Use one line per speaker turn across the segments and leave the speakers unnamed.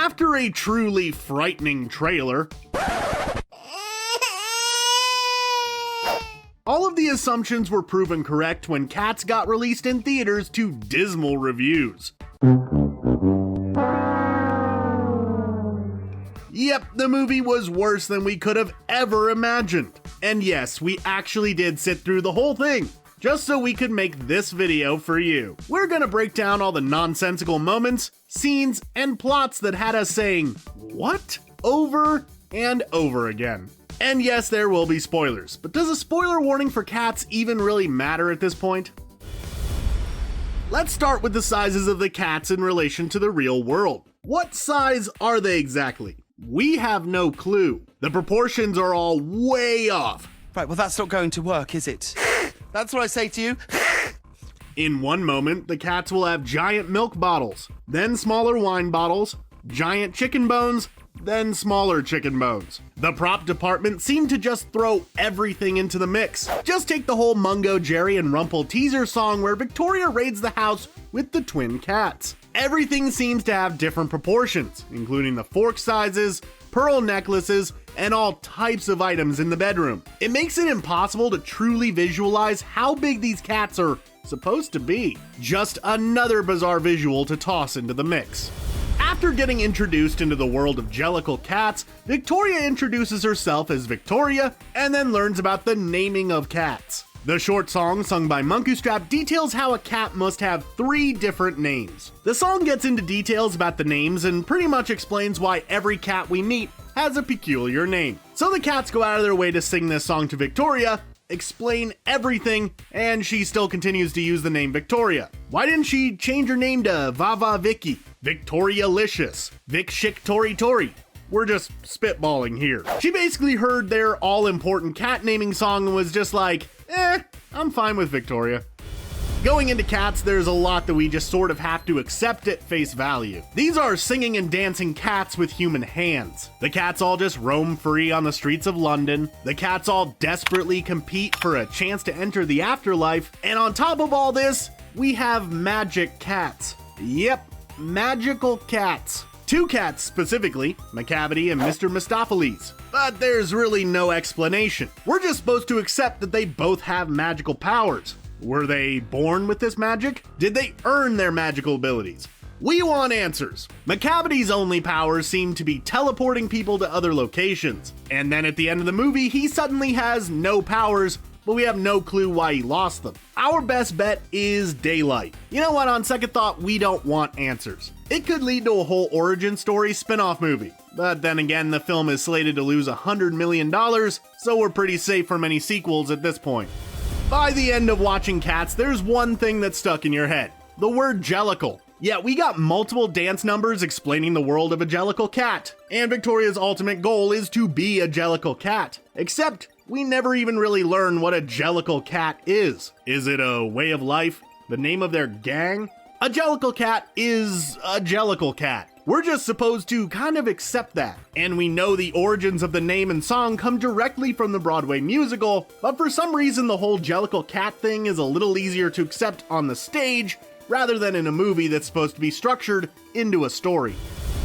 After a truly frightening trailer, all of the assumptions were proven correct when Cats got released in theaters to dismal reviews. Yep, the movie was worse than we could have ever imagined. And yes, we actually did sit through the whole thing, just so we could make this video for you. We're gonna break down all the nonsensical moments, scenes, and plots that had us saying, "What?" over and over again. And yes, there will be spoilers, but does a spoiler warning for Cats even really matter at this point? Let's start with the sizes of the cats in relation to the real world. What size are they exactly? We have no clue. The proportions are all way off.
Right, well that's not going to work, is it? That's what I say to you.
In one moment, the cats will have giant milk bottles, then smaller wine bottles, giant chicken bones, then smaller chicken bones. The prop department seemed to just throw everything into the mix. Just take the whole Mungo, Jerry, and Rumple teaser song where Victoria raids the house with the twin cats. Everything seems to have different proportions, including the fork sizes, pearl necklaces, and all types of items in the bedroom. It makes it impossible to truly visualize how big these cats are supposed to be. Just another bizarre visual to toss into the mix. After getting introduced into the world of Jellicle cats, Victoria introduces herself as Victoria and then learns about the naming of cats. The short song sung by Munkustrap details how a cat must have 3 different names. The song gets into details about the names and pretty much explains why every cat we meet has a peculiar name. So the cats go out of their way to sing this song to Victoria, explain everything, and she still continues to use the name Victoria. Why didn't she change her name to Vava Vicky, Victoria Licious, Vic Chick Tori Tori? We're just spitballing here. She basically heard their all-important cat naming song and was just like, I'm fine with Victoria. Going into Cats, there's a lot that we just sort of have to accept at face value. These are singing and dancing cats with human hands. The cats all just roam free on the streets of London. The cats all desperately compete for a chance to enter the afterlife. And on top of all this, we have magic cats. Yep, magical cats. 2 cats specifically, Macavity and Mr. Mistopheles. But there's really no explanation. We're just supposed to accept that they both have magical powers. Were they born with this magic? Did they earn their magical abilities? We want answers. Macavity's only powers seem to be teleporting people to other locations. And then at the end of the movie, he suddenly has no powers, but we have no clue why he lost them. Our best bet is Daylight. You know what, on second thought, we don't want answers. It could lead to a whole origin story spin-off movie. But then again, the film is slated to lose $100 million, so we're pretty safe from any sequels at this point. By the end of watching Cats, there's one thing that's stuck in your head. The word Jellicle. Yeah, we got multiple dance numbers explaining the world of a Jellicle cat. And Victoria's ultimate goal is to be a Jellicle cat. Except, we never even really learn what a Jellicle cat is. Is it a way of life? The name of their gang? A Jellicle cat is a Jellicle cat. We're just supposed to kind of accept that. And we know the origins of the name and song come directly from the Broadway musical, but for some reason the whole Jellicle cat thing is a little easier to accept on the stage rather than in a movie that's supposed to be structured into a story.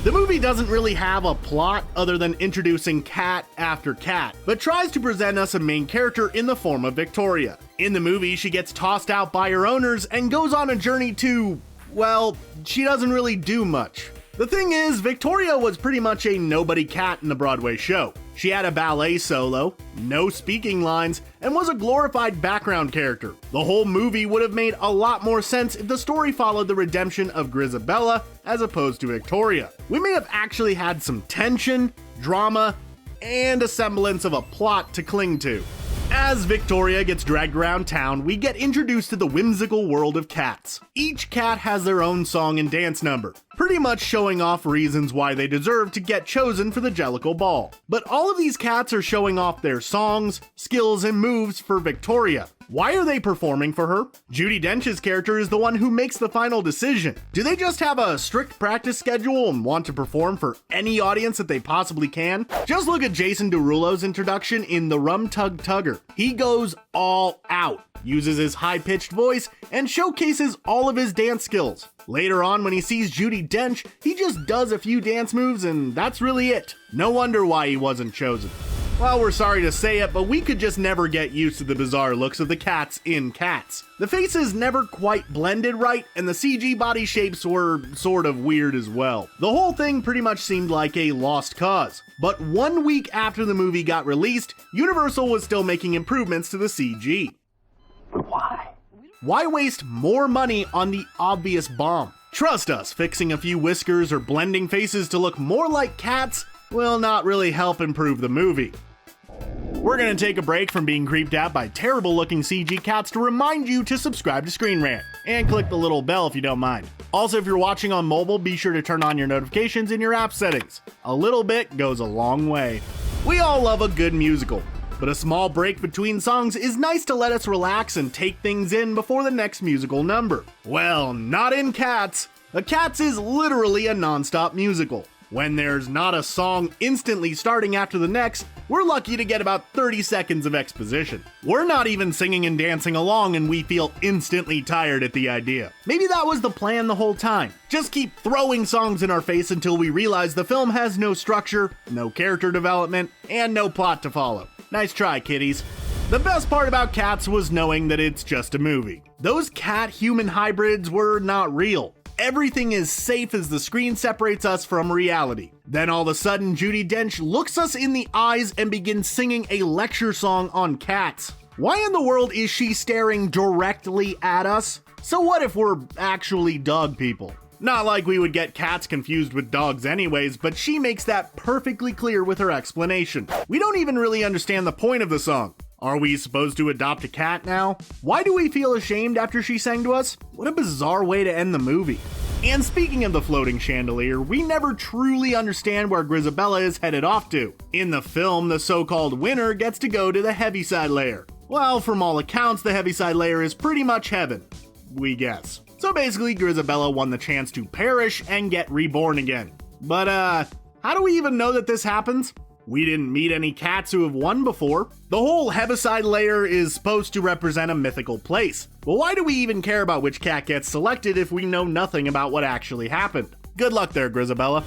The movie doesn't really have a plot other than introducing cat after cat, but tries to present us a main character in the form of Victoria. In the movie, she gets tossed out by her owners and goes on a journey to, well, she doesn't really do much. The thing is, Victoria was pretty much a nobody cat in the Broadway show. She had a ballet solo, no speaking lines, and was a glorified background character. The whole movie would have made a lot more sense if the story followed the redemption of Grizabella as opposed to Victoria. We may have actually had some tension, drama, and a semblance of a plot to cling to. As Victoria gets dragged around town, we get introduced to the whimsical world of cats. Each cat has their own song and dance number, pretty much showing off reasons why they deserve to get chosen for the Jellicle Ball. But all of these cats are showing off their songs, skills, and moves for Victoria. Why are they performing for her? Judi Dench's character is the one who makes the final decision. Do they just have a strict practice schedule and want to perform for any audience that they possibly can? Just look at Jason Derulo's introduction in The Rum Tug Tugger. He goes all out, uses his high-pitched voice, and showcases all of his dance skills. Later on, when he sees Judi Dench, he just does a few dance moves and that's really it. No wonder why he wasn't chosen. Well, we're sorry to say it, but we could just never get used to the bizarre looks of the cats in Cats. The faces never quite blended right, and the CG body shapes were sort of weird as well. The whole thing pretty much seemed like a lost cause. But 1 week after the movie got released, Universal was still making improvements to the CG.
Why?
Why waste more money on the obvious bomb? Trust us, fixing a few whiskers or blending faces to look more like cats will not really help improve the movie. We're gonna take a break from being creeped out by terrible looking CG cats to remind you to subscribe to Screen Rant, and click the little bell if you don't mind. Also, if you're watching on mobile, be sure to turn on your notifications in your app settings. A little bit goes a long way. We all love a good musical, but a small break between songs is nice to let us relax and take things in before the next musical number. Well, not in Cats. The Cats is literally a non-stop musical. When there's not a song instantly starting after the next, we're lucky to get about 30 seconds of exposition. We're not even singing and dancing along and we feel instantly tired at the idea. Maybe that was the plan the whole time. Just keep throwing songs in our face until we realize the film has no structure, no character development, and no plot to follow. Nice try, kiddies. The best part about Cats was knowing that it's just a movie. Those cat-human hybrids were not real. Everything is safe as the screen separates us from reality. Then all of a sudden, Judi Dench looks us in the eyes and begins singing a lecture song on cats. Why in the world is she staring directly at us? So what if we're actually dog people? Not like we would get cats confused with dogs anyways, but she makes that perfectly clear with her explanation. We don't even really understand the point of the song. Are we supposed to adopt a cat now? Why do we feel ashamed after she sang to us? What a bizarre way to end the movie. And speaking of the floating chandelier, we never truly understand where Grizabella is headed off to. In the film, the so-called winner gets to go to the Heaviside Layer. Well, from all accounts, the Heaviside Layer is pretty much heaven, we guess. So basically, Grizabella won the chance to perish and get reborn again. But how do we even know that this happens? We didn't meet any cats who have won before. The whole Heaviside Layer is supposed to represent a mythical place. But why do we even care about which cat gets selected if we know nothing about what actually happened? Good luck there, Grizabella.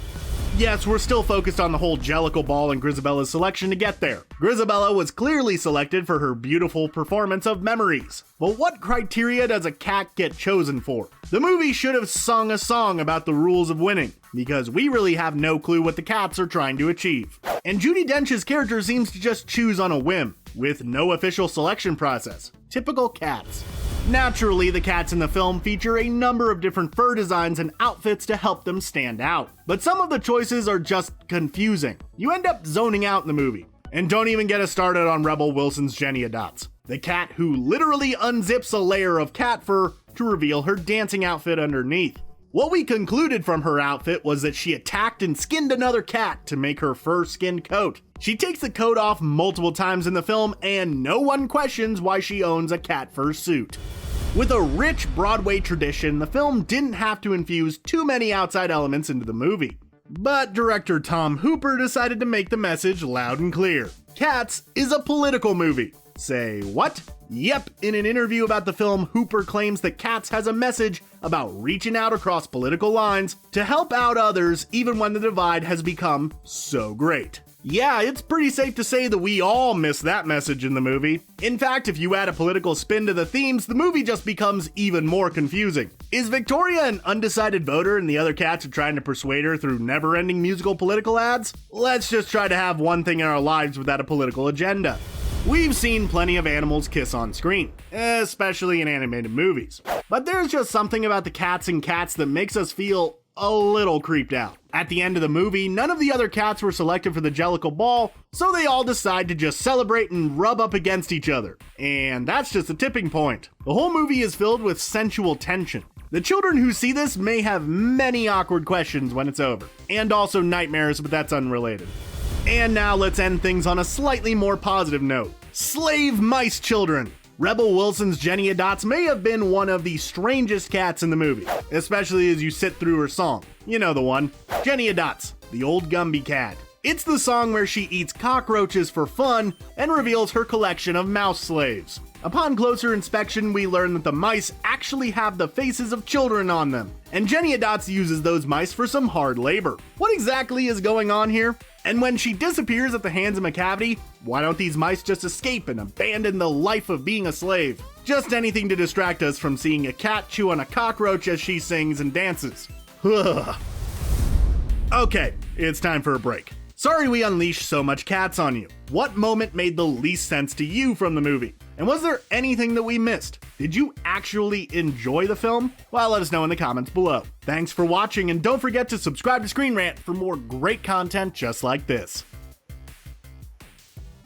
Yes, we're still focused on the whole Jellicle Ball and Grizabella's selection to get there. Grizabella was clearly selected for her beautiful performance of Memories. But what criteria does a cat get chosen for? The movie should have sung a song about the rules of winning, because we really have no clue what the cats are trying to achieve. And Judi Dench's character seems to just choose on a whim, with no official selection process. Typical cats. Naturally, the cats in the film feature a number of different fur designs and outfits to help them stand out. But some of the choices are just confusing. You end up zoning out in the movie. And don't even get us started on Rebel Wilson's Genia Dots, the cat who literally unzips a layer of cat fur to reveal her dancing outfit underneath. What we concluded from her outfit was that she attacked and skinned another cat to make her fur skinned coat. She takes the coat off multiple times in the film, and no one questions why she owns a cat fur suit. With a rich Broadway tradition, the film didn't have to infuse too many outside elements into the movie. But director Tom Hooper decided to make the message loud and clear. Cats is a political movie. Say what? Yep, in an interview about the film, Hooper claims that Cats has a message about reaching out across political lines to help out others even when the divide has become so great. Yeah, it's pretty safe to say that we all miss that message in the movie. In fact, if you add a political spin to the themes, the movie just becomes even more confusing. Is Victoria an undecided voter and the other cats are trying to persuade her through never-ending musical political ads? Let's just try to have one thing in our lives without a political agenda. We've seen plenty of animals kiss on screen, especially in animated movies. But there's just something about the cats in Cats that makes us feel a little creeped out. At the end of the movie, none of the other cats were selected for the Jellicle Ball, so they all decide to just celebrate and rub up against each other. And that's just a tipping point. The whole movie is filled with sensual tension. The children who see this may have many awkward questions when it's over, and also nightmares, but that's unrelated. And now let's end things on a slightly more positive note. Slave mice children! Rebel Wilson's Genia Dots may have been one of the strangest cats in the movie, especially as you sit through her song. You know the one. Genia Dots, the old Gumby cat. It's the song where she eats cockroaches for fun and reveals her collection of mouse slaves. Upon closer inspection, we learn that the mice actually have the faces of children on them, and Jenny Adots uses those mice for some hard labor. What exactly is going on here? And when she disappears at the hands of Macavity, why don't these mice just escape and abandon the life of being a slave? Just anything to distract us from seeing a cat chew on a cockroach as she sings and dances. Okay, it's time for a break. Sorry we unleashed so much cats on you. What moment made the least sense to you from the movie? And was there anything that we missed? Did you actually enjoy the film? Well, let us know in the comments below. Thanks for watching, and don't forget to subscribe to Screen Rant for more great content just like this.